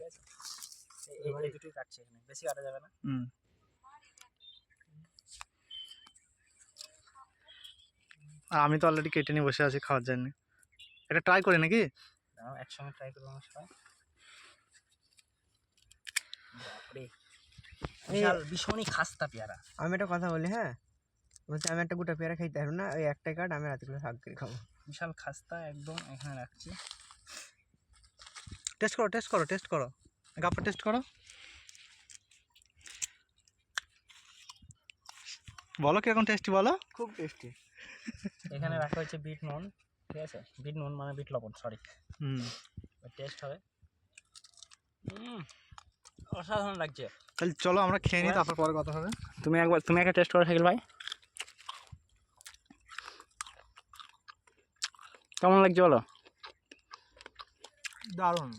আছে এই দুটোই কাটছে, এখানে বেশি কাটা যাবে না। আমি তো অলরেডি কেটে নিয়ে বসে আছি খাওয়ার জন্য। এটা ট্রাই করে নাকি? একসঙ্গে ট্রাই করবো আমার সবাই। বাপরে বিশাল ভীষণই খাস্তা পেয়ারা। আমি একটা কথা বলি, হ্যাঁ বলছি আমি একটা গোটা পেয়ারা খাইতে পারবো না, ওই একটাই কাট, আমি রাতে করে শাক করে খাবো। বিশাল খাস্তা একদম, এখানে রাখছি। টেস্ট করো টেস্ট করো টেস্ট করো, গাপ্পা টেস্ট করো, বলো কিরকম টেস্টি বলো। খুব টেস্টি। এখানে রাখা হয়েছে বিট নুন, ঠিক আছে, বিট নুন মানে বিট লবণ, সরি। টেস্ট হবে, অসাধারণ লাগছে। তাহলে চলো আমরা খেয়ে নিই, তারপর পরে কথা হবে। তুমি একটা টেস্ট করো শাকিল ভাই, কেমন লাগছে বলো। দারুণ।